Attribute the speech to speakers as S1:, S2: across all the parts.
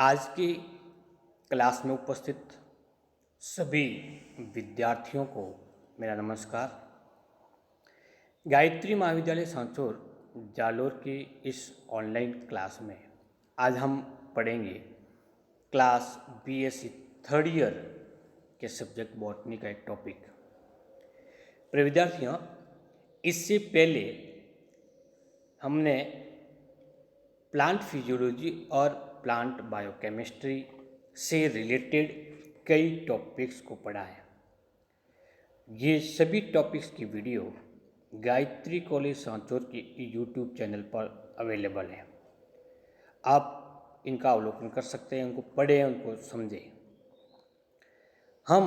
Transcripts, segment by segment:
S1: आज की क्लास में उपस्थित सभी विद्यार्थियों को मेरा नमस्कार। गायत्री महाविद्यालय सांचौर जालोर की इस ऑनलाइन क्लास में आज हम पढ़ेंगे क्लास बीएससी थर्ड ईयर के सब्जेक्ट बॉटनी का एक टॉपिक। प्रिय विद्यार्थियों, इससे पहले हमने प्लांट फिजियोलॉजी और प्लांट बायोकेमिस्ट्री से रिलेटेड कई टॉपिक्स को पढ़ा है। ये सभी टॉपिक्स की वीडियो गायत्री कॉलेज सांचौर के यूट्यूब चैनल पर अवेलेबल है। आप इनका अवलोकन कर सकते हैं, उनको पढ़ें, उनको समझें। हम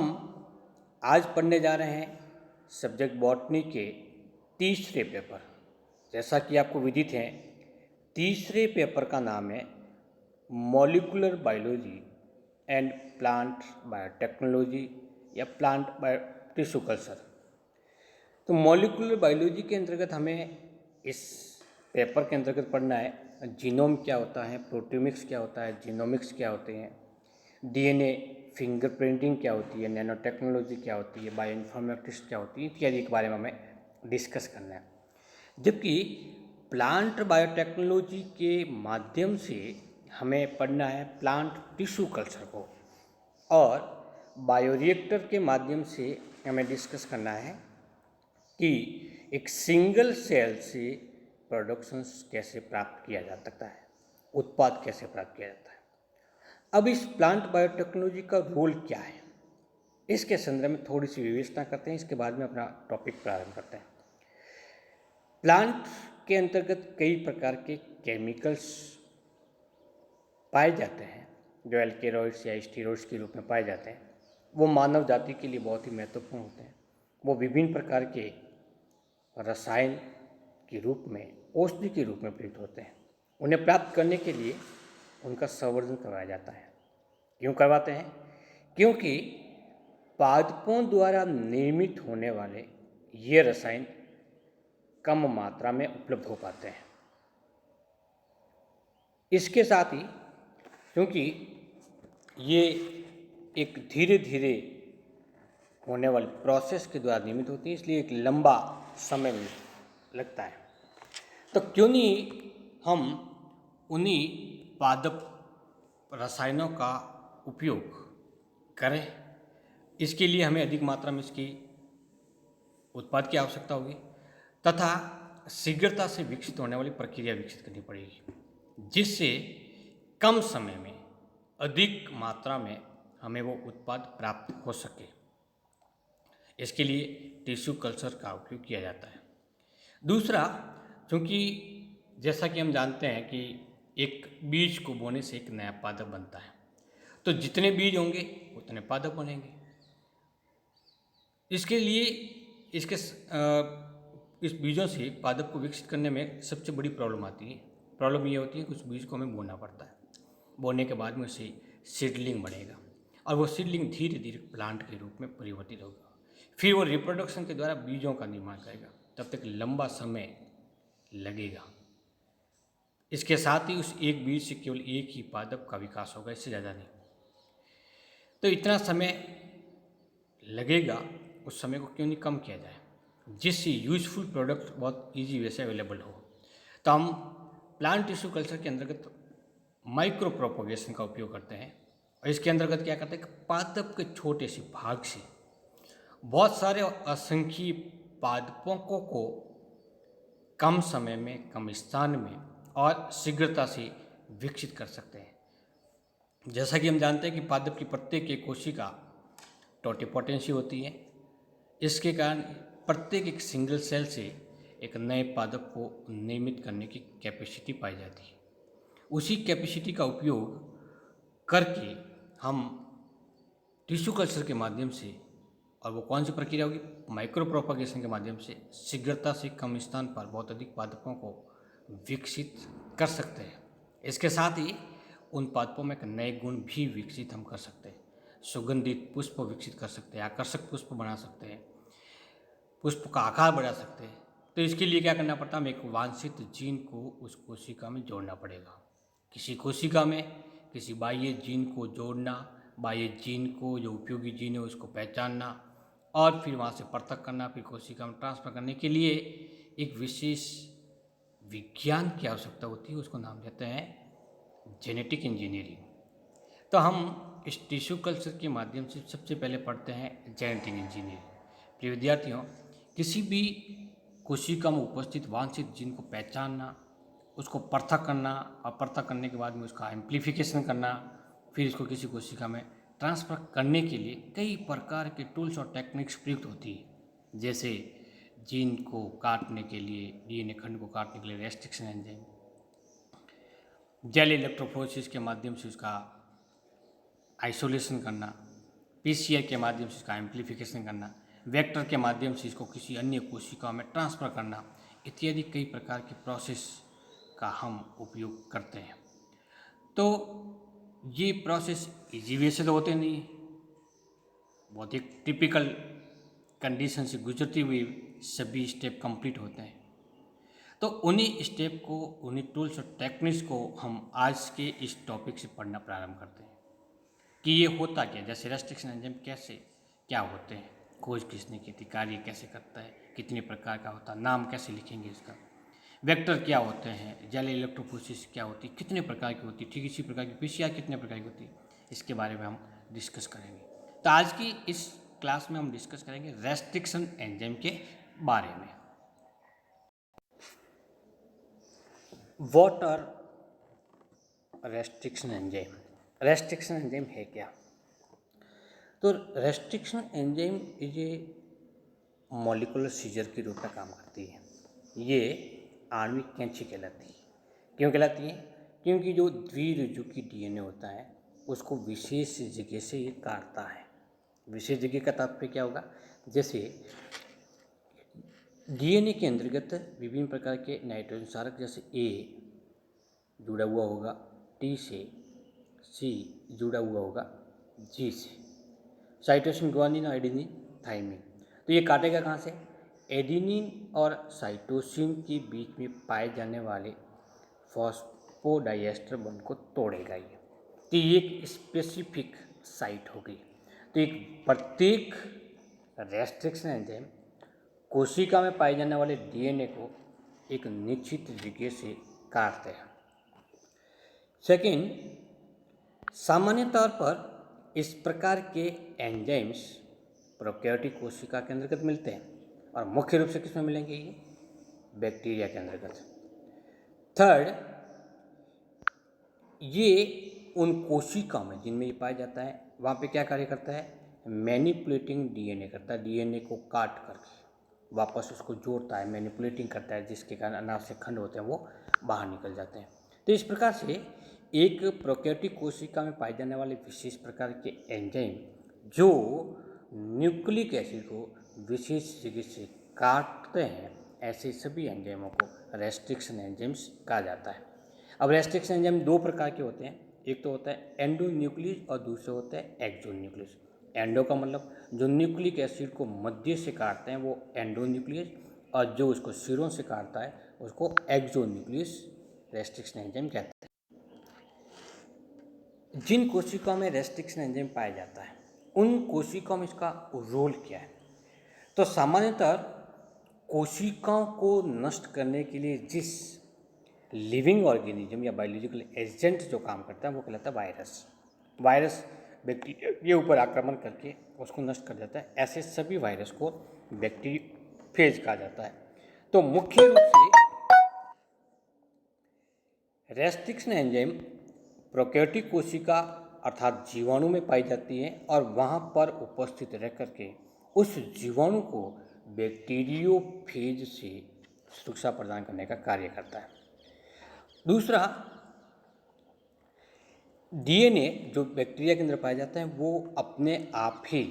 S1: आज पढ़ने जा रहे हैं सब्जेक्ट बॉटनी के तीसरे पेपर। जैसा कि आपको विदित है, तीसरे पेपर का नाम है molecular biology and plant biotechnology या प्लांट बायो टिश्यू कल्चर। तो मॉलिक्यूलर बायोलॉजी के अंतर्गत हमें इस पेपर के अंतर्गत पढ़ना है जीनोम क्या होता है, प्रोटियोमिक्स क्या होता है, जीनोमिक्स क्या होते हैं, डीएनए फिंगरप्रिंटिंग क्या होती है, नैनो टेक्नोलॉजी क्या होती है, बायो इन्फॉर्मेटिक्स क्या होती है, इत्यादि के बारे में हमें डिस्कस करना है। जबकि प्लांट बायोटेक्नोलॉजी के माध्यम से हमें पढ़ना है प्लांट टिश्यू कल्चर को, और बायोरिएक्टर के माध्यम से हमें डिस्कस करना है कि एक सिंगल सेल से प्रोडक्शंस कैसे प्राप्त किया जा सकता है, उत्पाद कैसे प्राप्त किया जाता है। अब इस प्लांट बायोटेक्नोलॉजी का रोल क्या है, इसके संदर्भ में थोड़ी सी विवेचना करते हैं। इसके बाद में अपना टॉपिक प्रारंभ करते हैं। प्लांट के अंतर्गत कई प्रकार के केमिकल्स पाए जाते हैं जो एल्केरॉइड्स या स्टीरॉइड्स के रूप में पाए जाते हैं। वो मानव जाति के लिए बहुत ही महत्वपूर्ण होते हैं। वो विभिन्न प्रकार के रसायन के रूप में, औषधि के रूप में प्रयुक्त होते हैं। उन्हें प्राप्त करने के लिए उनका संवर्धन करवाया जाता है। क्यों करवाते हैं? क्योंकि पादपों द्वारा निर्मित होने वाले ये रसायन कम मात्रा में उपलब्ध हो पाते हैं। इसके साथ ही क्योंकि ये एक धीरे धीरे होने वाली प्रोसेस के द्वारा निर्मित होती है, इसलिए एक लंबा समय लगता है। तो क्यों नहीं हम उन्हीं पादप रसायनों का उपयोग करें। इसके लिए हमें अधिक मात्रा में इसकी उत्पाद की आवश्यकता होगी तथा शीघ्रता से विकसित होने वाली प्रक्रिया विकसित करनी पड़ेगी, जिससे कम समय में अधिक मात्रा में हमें वो उत्पाद प्राप्त हो सके। इसके लिए टिश्यू कल्चर का उपयोग किया जाता है। दूसरा, क्योंकि जैसा कि हम जानते हैं कि एक बीज को बोने से एक नया पादप बनता है, तो जितने बीज होंगे उतने पादप बनेंगे। इसके लिए इस बीजों से पादप को विकसित करने में सबसे बड़ी प्रॉब्लम आती है। प्रॉब्लम ये होती है कि उस बीज को हमें बोना पड़ता है। बोने के बाद में उसे सीडलिंग बनेगा और वो सीडलिंग धीरे धीरे प्लांट के रूप में परिवर्तित होगा। फिर वो रिप्रोडक्शन के द्वारा बीजों का निर्माण करेगा। तब तक लंबा समय लगेगा। इसके साथ ही उस एक बीज से केवल एक ही पादप का विकास होगा, इससे ज़्यादा नहीं। तो इतना समय लगेगा, उस समय को क्यों नहीं कम किया जाए, जिससे यूजफुल प्रोडक्ट बहुत इजी वे से अवेलेबल हो। तो हम प्लांट टिश्यू कल्चर के अंतर्गत माइक्रो प्रोपोगेशन का उपयोग करते हैं। और इसके अंतर्गत क्या करते हैं कि पादप के छोटे से भाग से बहुत सारे असंख्य पादपों को कम समय में, कम स्थान में और शीघ्रता से विकसित कर सकते हैं। जैसा कि हम जानते हैं कि पादप की प्रत्येक एक कोशिका टोटिपोटेंसी होती है। इसके कारण प्रत्येक एक सिंगल सेल से एक नए पादप को निर्मित करने की कैपेसिटी पाई जाती है। उसी कैपेसिटी का उपयोग करके हम टिश्यू कल्चर के माध्यम से, और वो कौन सी प्रक्रिया होगी, माइक्रो प्रोपगेशन के माध्यम से शीघ्रता से कम स्थान पर बहुत अधिक पादपों को विकसित कर सकते हैं। इसके साथ ही उन पादपों में एक नए गुण भी विकसित हम कर सकते हैं। सुगंधित पुष्प विकसित कर सकते हैं, आकर्षक पुष्प बना सकते हैं, पुष्प का आकार बढ़ा सकते हैं। तो इसके लिए क्या करना पड़ता है, हमें एक वांछित जीन को उस कोशिका में जोड़ना पड़ेगा। किसी कोशिका में किसी बाह्य जीन को जोड़ना, बाह्य जीन को जो उपयोगी जीन है उसको पहचानना और फिर वहाँ से पृथक करना, फिर कोशिका में ट्रांसफर करने के लिए एक विशेष विज्ञान की आवश्यकता होती है, उसको नाम देते हैं जेनेटिक इंजीनियरिंग। तो हम इस टिश्यू कल्चर के माध्यम से सबसे पहले पढ़ते हैं जेनेटिक इंजीनियरिंग। प्रिय विद्यार्थियों, किसी भी कोशिका में उपस्थित वांछित जीन को पहचानना, उसको पृथक करना और पृथक करने के बाद में उसका एम्प्लीफिकेशन करना, फिर इसको किसी कोशिका में ट्रांसफर करने के लिए कई प्रकार के टूल्स और टेक्निक्स प्रयुक्त होती है। जैसे जीन को काटने के लिए, डीएनए खंड को काटने के लिए रेस्ट्रिक्शन एंजाइम, जेल इलेक्ट्रोफोरेसिस के माध्यम से उसका आइसोलेशन करना, पीसीआर के माध्यम से इसका एम्प्लीफिकेशन करना, वेक्टर के माध्यम से इसको किसी अन्य कोशिका में ट्रांसफ़र करना, इत्यादि कई प्रकार की प्रोसेस का हम उपयोग करते हैं। तो ये प्रोसेस इजी वे से तो होते नहीं, बहुत ही टिपिकल कंडीशन से गुजरते हुए सभी स्टेप कंप्लीट होते हैं। तो उन्हीं स्टेप को, उन्हीं टूल्स और टेक्निक्स को हम आज के इस टॉपिक से पढ़ना प्रारंभ करते हैं कि ये होता क्या, जैसे रेस्ट्रिक्शन एंजाइम कैसे क्या होते हैं, खोज किसने की थी, कार्य कैसे करता है, कितने प्रकार का होता है, नाम कैसे लिखेंगे इसका, वेक्टर क्या होते हैं, जेल इलेक्ट्रोफोरेसिस क्या होती है, कितने प्रकार की होती है, ठीक इसी प्रकार की पीसीआर कितने प्रकार की होती है, इसके बारे में हम डिस्कस करेंगे। तो आज की इस क्लास में हम डिस्कस करेंगे रेस्ट्रिक्शन एंजाइम के बारे में। What are restriction enzyme? Restriction enzyme है क्या? तो रेस्ट्रिक्शन एंजाइम ये मॉलिक्यूलर सीजर के रूप में काम करती है। ये आणविक कैंची कहलाती है। क्यों कहलाती है? क्योंकि जो द्विरुजुकी डीएनए होता है उसको विशेष जगह से ये काटता है। विशेष जगह का तात्पर्य क्या होगा? जैसे डीएनए के अंतर्गत विभिन्न प्रकार के नाइट्रोजन क्षारक, जैसे ए जुड़ा हुआ होगा टी से, सी जुड़ा हुआ होगा जी से, साइटोसिन, ग्वानिन, आइडेनिन, थाइमिन। तो ये काटेगा कहाँ से? एडेनिन और साइटोसिन के बीच में पाए जाने वाले फॉस्फोडाइएस्टर बॉन्ड को तोड़ेगा ये। तो ये एक स्पेसिफिक साइट होगी। तो एक प्रत्येक रेस्ट्रिक्शन एंजाइम कोशिका में पाए जाने वाले डीएनए को एक निश्चित जगह से काटते हैं। सेकेंड, सामान्य तौर पर इस प्रकार के एंजाइम्स प्रोकैरियोटिक कोशिका के अंतर्गत मिलते हैं और मुख्य रूप से किसमें मिलेंगे? ये बैक्टीरिया के अंतर्गत। थर्ड, ये उन कोशिका में जिनमें ये पाया जाता है वहाँ पे क्या कार्य करता है? मैनिपुलेटिंग डीएनए करता है। डीएनए को काट करके वापस उसको जोड़ता है, मैनिपुलेटिंग करता है, जिसके कारण अनावश्यक खंड होते हैं वो बाहर निकल जाते हैं। तो इस प्रकार से एक प्रोकैरियोटिक कोशिका में पाए जाने वाले विशेष प्रकार के एंजाइम जो न्यूक्लिक एसिड को विशेष जगह से काटते हैं, ऐसे सभी एंजाइमों को रेस्ट्रिक्शन एंजाइम्स कहा जाता है। अब रेस्ट्रिक्शन एंजाइम दो प्रकार के होते हैं, एक तो होता है एंडोन्यूक्लियस और दूसरा होता है एक्सोन्यूक्लियस। एंडो का मतलब जो न्यूक्लिक एसिड को मध्य से काटते हैं वो एंडोन्यूक्लियस, और जो उसको सिरों से काटता है उसको एक्सोन्यूक्लियस रेस्ट्रिक्शन एंजाइम कहते हैं। जिन कोशिकाओं में रेस्ट्रिक्शन एंजाइम पाया जाता है उन कोशिकाओं में इसका रोल क्या है? तो सामान्यतः कोशिकाओं को नष्ट करने के लिए जिस लिविंग ऑर्गेनिज्म या बायोलॉजिकल एजेंट जो काम करता है वो कहलाता है वायरस। वायरस बैक्टीरिया के ऊपर आक्रमण करके उसको नष्ट कर देता है। ऐसे सभी वायरस को बैक्टीरियोफेज कहा जाता है। तो मुख्य रूप से रेस्ट्रिक्शन एंजाइम प्रोकैरियोटिक कोशिका अर्थात जीवाणु में पाई जाती है और वहाँ पर उपस्थित रह करके उस जीवाणु को बैक्टीरियोफेज से सुरक्षा प्रदान करने का कार्य करता है। दूसरा, डीएनए जो बैक्टीरिया के अंदर पाया जाता है वो अपने आप ही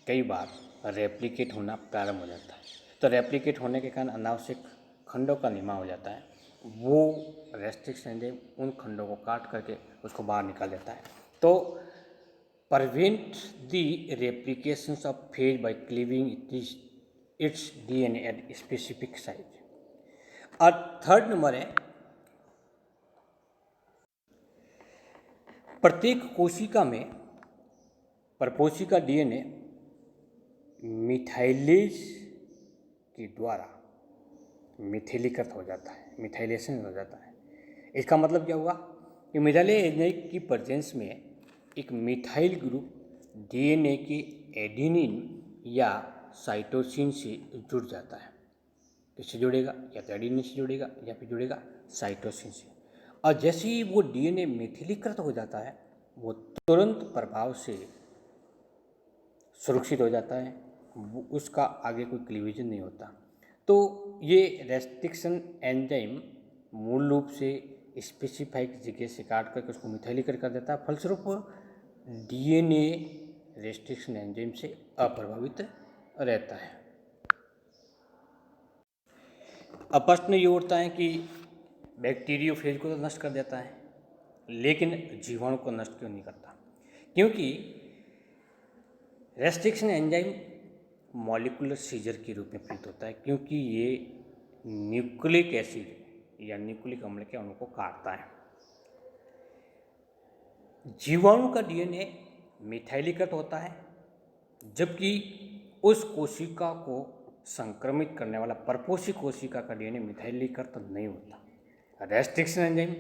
S1: कई बार रेप्लिकेट होना प्रारंभ हो जाता है। तो रेप्लिकेट होने के कारण अनावश्यक खंडों का निर्माण हो जाता है। वो रेस्ट्रिक्शन एंजाइम उन खंडों को काट करके उसको बाहर निकाल देता है। तो prevent the replications of phage by cleaving its DNA at specific site। और थर्ड नंबर है प्रत्येक कोशिका में परपोषिका डीएनए मिथाइलेज के द्वारा मिथिलीकृत हो जाता है, मिथाइलेशन हो जाता है। इसका मतलब क्या हुआ कि मिथाइलेज एंजाइम की प्रेजेंस में एक मिथाइल ग्रुप डीएनए के एडेनिन या साइटोसिन से जुड़ जाता है। किससे जुड़ेगा? या तो एडेनिन से जुड़ेगा या फिर जुड़ेगा साइटोसिन से। और जैसे ही वो डीएनए मिथिलीकृत हो जाता है वो तुरंत प्रभाव से सुरक्षित हो जाता है, उसका आगे कोई क्लीवेजन नहीं होता। तो ये रेस्ट्रिक्शन एंजाइम मूल रूप से स्पेसिफाइड जगह से काट करके उसको मिथाइलीकृत कर देता है, फलस्वरूप डीएनए रेस्ट्रिक्शन एंजाइम से अप्रभावित रहता है। अब प्रश्न ये उठता है कि बैक्टीरियोफेज को तो नष्ट कर देता है लेकिन जीवाणु को नष्ट क्यों नहीं करता? क्योंकि रेस्ट्रिक्शन एंजाइम मॉलिक्यूलर सीजर के रूप में प्रयुक्त होता है, क्योंकि ये न्यूक्लिक एसिड या न्यूक्लिक अम्ल के अणु को काटता है। जीवाणु का डीएनए मिथाइलीकृत होता है जबकि उस कोशिका को संक्रमित करने वाला परपोषी कोशिका का डीएनए मिथाइलीकृत नहीं होता। Restriction enzyme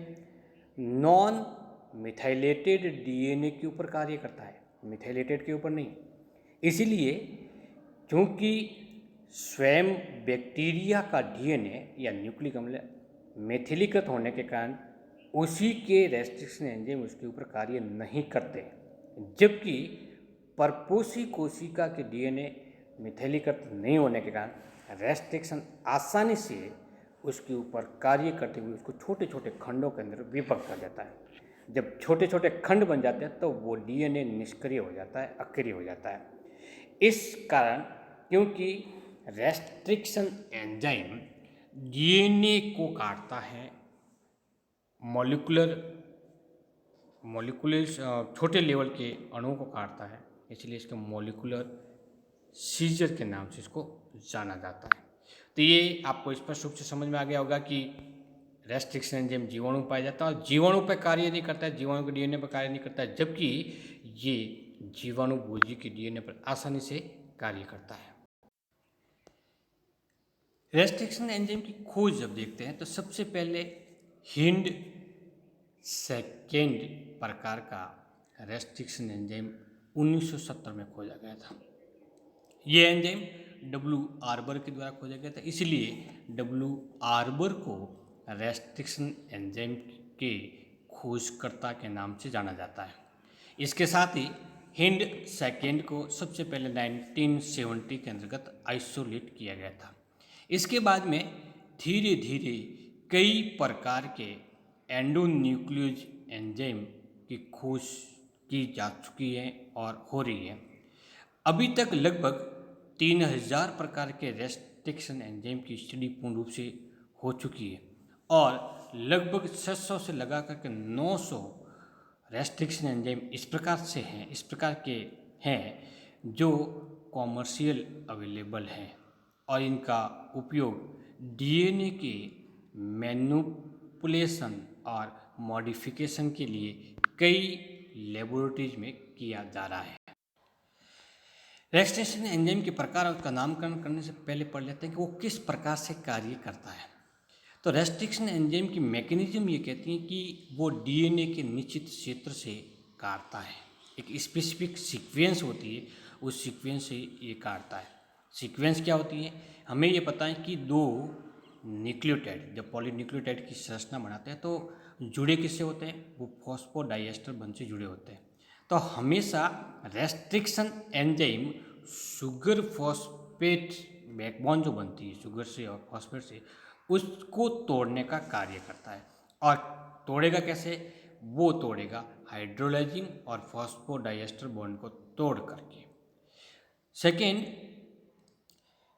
S1: non methylated DNA के ऊपर कार्य करता है, मिथाइलेटेड के ऊपर नहीं। इसीलिए क्योंकि स्वयं बैक्टीरिया का डीएनए या न्यूक्लिक अम्ल मिथिलीकृत होने के कारण उसी के रेस्ट्रिक्शन एंजाइम उसके ऊपर कार्य नहीं करते, जबकि परपोषी कोशिका के डीएनए मिथाइलीकृत नहीं होने के कारण रेस्ट्रिक्शन आसानी से उसके ऊपर कार्य करते हुए उसको छोटे छोटे खंडों के अंदर विभक्त कर देता है। जब छोटे छोटे खंड बन जाते हैं तो वो डीएनए निष्क्रिय हो जाता है, अक्रिय हो जाता है। इस कारण क्योंकि रेस्ट्रिक्शन एंजाइम डीएनए को काटता है, मॉलिक्यूलर छोटे लेवल के अणुओं को काटता है, इसलिए इसको मॉलिक्यूलर सीजर के नाम से इसको जाना जाता है। तो ये आपको स्पष्ट रूप से समझ में आ गया होगा कि रेस्ट्रिक्शन एंजाइम जीवाणु पाया जाता है और जीवाणु पर कार्य नहीं करता है, जीवाणु के डीएनए पर कार्य नहीं करता है, जबकि ये जीवाणु भोजी के डीएनए पर आसानी से कार्य करता है। रेस्ट्रिक्शन एंजाइम की खोज जब देखते हैं तो सबसे पहले हिंड सेकेंड प्रकार का रेस्ट्रिक्शन एंजाइम 1970 में खोजा गया था। ये एंजाइम डब्ल्यू आर्बर के द्वारा खोजा गया था, इसलिए डब्ल्यू आर्बर को रेस्ट्रिक्शन एंजाइम के खोजकर्ता के नाम से जाना जाता है। इसके साथ ही हिंड सेकेंड को सबसे पहले 1970 के अंतर्गत आइसोलेट किया गया था। इसके बाद में धीरे धीरे कई प्रकार के एंडोन्यूक्लियोज एंजाइम की खोज की जा चुकी है और हो रही है। अभी तक लगभग 3000 प्रकार के रेस्ट्रिक्शन एंजाइम की स्टडी पूर्ण रूप से हो चुकी है और लगभग 600 से लगा करके 900 रेस्ट्रिक्शन एंजाइम इस प्रकार के हैं जो कॉमर्शियल अवेलेबल हैं और इनका उपयोग डीएनए के मैनिपुलेशन और मॉडिफिकेशन के लिए कई लेबोरेटरीज में किया जा रहा है। रेस्ट्रिक्शन एंजाइम के प्रकार और उसका नामकरण करने से पहले पढ़ लेते हैं कि वो किस प्रकार से कार्य करता है। तो रेस्ट्रिक्शन एंजाइम की मैकेनिज्म ये कहती है कि वो डीएनए के निश्चित क्षेत्र से काटता है, एक स्पेसिफिक सीक्वेंस होती है, उस सीक्वेंस से ये काटता है। सीक्वेंस क्या होती है? हमें ये पता है कि दो न्यूक्लियोटाइड जब पॉलीन्यूक्लियोटाइड की संरचना बनाते हैं तो जुड़े किससे होते हैं? वो फॉस्फोडाइएस्टर बंध से जुड़े होते हैं। तो हमेशा restriction enzyme sugar phosphate backbone जो बनती है शुगर से और फॉस्फेट से, उसको तोड़ने का कार्य करता है। और तोड़ेगा कैसे? वो तोड़ेगा हाइड्रोलाइजिंग और फॉस्फोडाइएस्टर बॉन्ड को तोड़ करके। सेकेंड,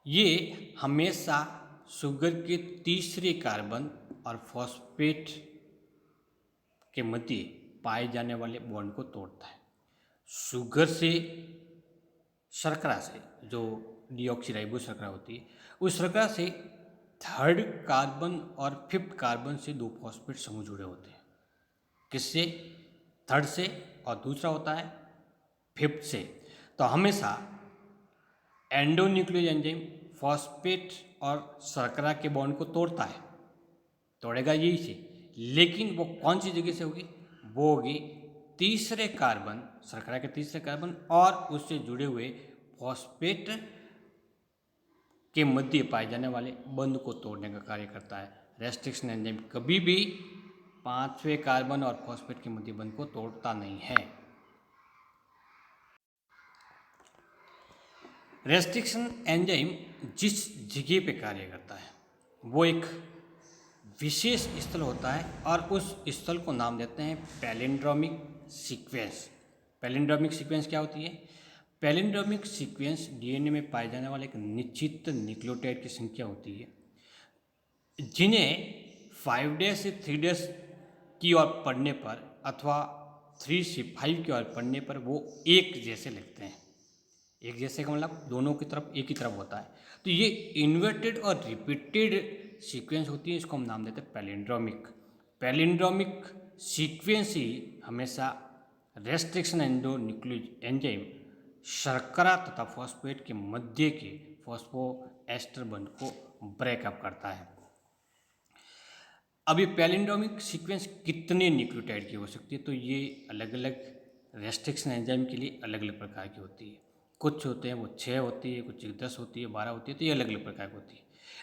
S1: ये हमेशा शुगर के तीसरे कार्बन और फॉस्फेट के मध्य पाए जाने वाले बॉन्ड को तोड़ता है। शुगर से शर्करा से, जो डीऑक्सीराइबो शर्करा होती है, उस शर्करा से थर्ड कार्बन और फिफ्थ कार्बन से दो फॉस्फेट समूह जुड़े होते हैं। किससे? 3rd से और दूसरा होता है 5th से। तो हमेशा एंडोन्यूक्लियोज एंजाइम फॉस्फेट और शर्करा के बॉन्ड को तोड़ता है, तोड़ेगा यही से, लेकिन वो कौन सी जगह से होगी? वो होगी तीसरे कार्बन, शर्करा के तीसरे कार्बन और उससे जुड़े हुए फॉस्फेट के मध्य पाए जाने वाले बंध को तोड़ने का कार्य करता है। रेस्ट्रिक्शन एंजाइम कभी भी 5वें कार्बन और फॉस्फेट के मध्य बंध को तोड़ता नहीं है। रेस्ट्रिक्शन एंजाइम जिस जगह पे कार्य करता है वो एक विशेष स्थल होता है और उस स्थल को नाम देते हैं पैलिंड्रोमिक सीक्वेंस। पैलिंड्रोमिक सीक्वेंस क्या होती है? पैलिंड्रोमिक सीक्वेंस डीएनए में पाए जाने वाले एक निश्चित न्यूक्लियोटाइड की संख्या होती है जिन्हें 5 डेज से 3 डेज की ओर पढ़ने पर अथवा 3 से 5 की ओर पढ़ने पर वो एक जैसे लगते हैं। एक जैसे का मतलब दोनों की तरफ एक ही तरफ होता है। तो ये इन्वर्टेड और रिपीटेड सीक्वेंस होती है, इसको हम नाम देते हैं पैलिंड्रोमिक। पैलिंड्रोमिक सीक्वेंस ही हमेशा रेस्ट्रिक्शन एंडोन्यूक्लियोज एंजाइम शर्करा तथा फॉस्फेट के मध्य के फॉस्फोएस्टर बंध को ब्रेकअप करता है। अब ये पैलिंड्रोमिक सीक्वेंस कितने न्यूक्लियोटाइड की हो सकती है? तो ये अलग अलग रेस्ट्रिक्शन एंजाइम के लिए अलग अलग प्रकार की होती है। कुछ होते हैं वो 6 होती है, कुछ 10 होती है, 12 होती है, तो ये अलग अलग प्रकार की होती है।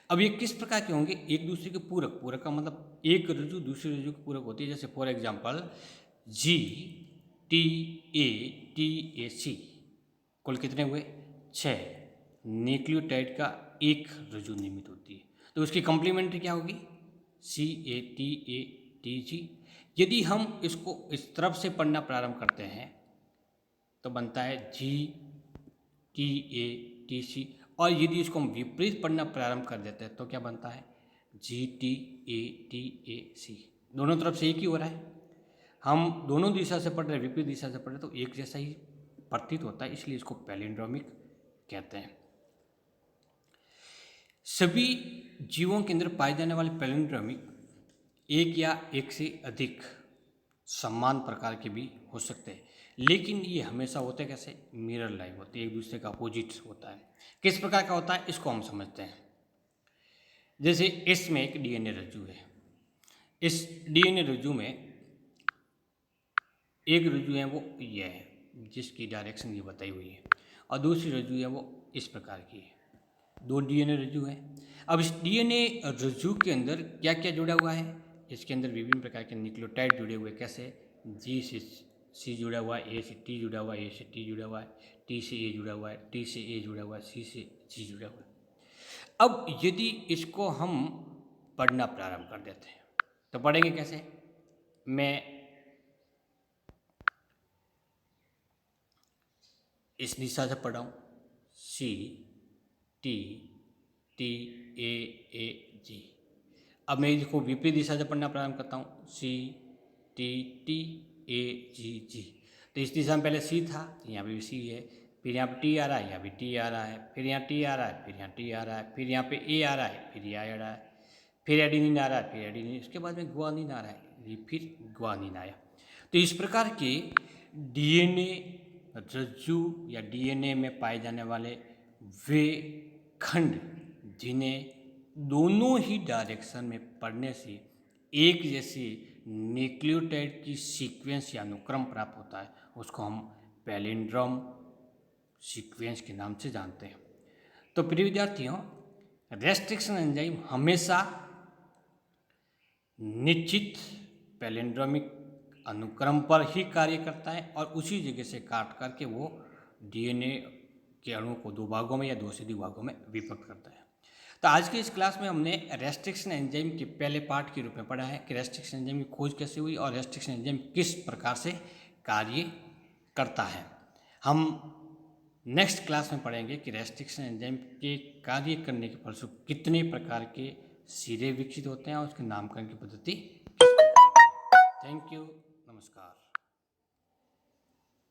S1: अब ये किस प्रकार के होंगे? एक दूसरे के पूरक। पूरक का मतलब एक रज्जु दूसरे रज्जु के पूरक होती है। जैसे फॉर एग्जाम्पल GTATAC कुल कितने हुए? 6 न्यूक्लियोटाइड का एक रज्जु निर्मित होती है। तो उसकी कॉम्प्लीमेंट्री क्या होगी? CATATG। यदि हम इसको इस तरफ से पढ़ना प्रारंभ करते हैं तो बनता है GTATC, और यदि इसको हम विपरीत पढ़ना प्रारंभ कर देते हैं तो क्या बनता है? GTATAC। दोनों तरफ से एक ही हो रहा है, हम दोनों दिशा से पढ़ रहे हैं, विपरीत दिशा से पढ़ रहे हैं, तो एक जैसा ही प्रतीत होता है, इसलिए इसको पैलिंड्रोमिक कहते हैं। सभी जीवों के अंदर पाए जाने वाले पैलिंड्रोमिक एक या एक से अधिक समान प्रकार के भी हो सकते हैं, लेकिन ये हमेशा होते कैसे? मिरर लाइक होते हैं, एक दूसरे का अपोजिट होता है। किस प्रकार का होता है इसको हम समझते हैं। जैसे इसमें एक डीएनए रज्जु है, इस डीएनए रज्जु में एक रज्जु है वो ये है जिसकी डायरेक्शन ये बताई हुई है, और दूसरी रज्जु है वो इस प्रकार की है। 2 डीएनए रज्जु है। अब इस डीएनए रज्जु के अंदर क्या क्या जुड़ा हुआ है? इसके अंदर विभिन्न प्रकार के न्यूक्लियोटाइड जुड़े हुए। कैसे? G से C जुड़ा हुआ है, A से T जुड़ा हुआ है, A से T जुड़ा हुआ है, T से A जुड़ा हुआ है, T से A जुड़ा हुआ है, C से G जुड़ा हुआ है। अब यदि इसको हम पढ़ना प्रारंभ कर देते हैं तो पढ़ेंगे कैसे? मैं इस दिशा से पढ़ रहा हूँ CTTAAG। अब मैं इसको विपरीत दिशा से पढ़ना प्रारंभ करता हूँ CTTAGG। तो इस दिशा में पहले C था, यहाँ पे भी C है, फिर यहाँ पे T आ रहा है, यहाँ भी T आ रहा है, फिर यहाँ T आ रहा है, फिर यहाँ T आ रहा है, फिर यहाँ पे A आ रहा है, फिर ये आ रहा है, फिर एडिनिन आ रहा है, फिर एडिनिन, इसके बाद में ग्वानिन आ रहा है, ये फिर ग्वानिन आया। तो इस प्रकार के डीएनए रज्जु या डीएनए में पाए जाने वाले वे खंड जिन्हें दोनों ही डायरेक्शन में पढ़ने से एक जैसे न्यूक्लियोटाइड की सीक्वेंस या अनुक्रम प्राप्त होता है, उसको हम पैलिंड्रोम सीक्वेंस के नाम से जानते हैं। तो प्रिय विद्यार्थियों, रेस्ट्रिक्शन एंजाइम हमेशा निश्चित पैलिंड्रोमिक अनुक्रम पर ही कार्य करता है और उसी जगह से काट करके वो डीएनए के अणु को 2 भागों में या 2 से अधिक भागों में विभक्त करता है। तो आज की इस क्लास में हमने रेस्ट्रिक्शन एंजाइम के पहले पार्ट के रूप में पढ़ा है कि रेस्ट्रिक्शन एंजाइम की खोज कैसे हुई और रेस्ट्रिक्शन एंजाइम किस प्रकार से कार्य करता है। हम नेक्स्ट क्लास में पढ़ेंगे कि रेस्ट्रिक्शन एंजाइम के कार्य करने के फलस्वरूप कितने प्रकार के सिरे विकसित होते हैं और उसके नामकरण की पद्धति। थैंक यू, नमस्कार।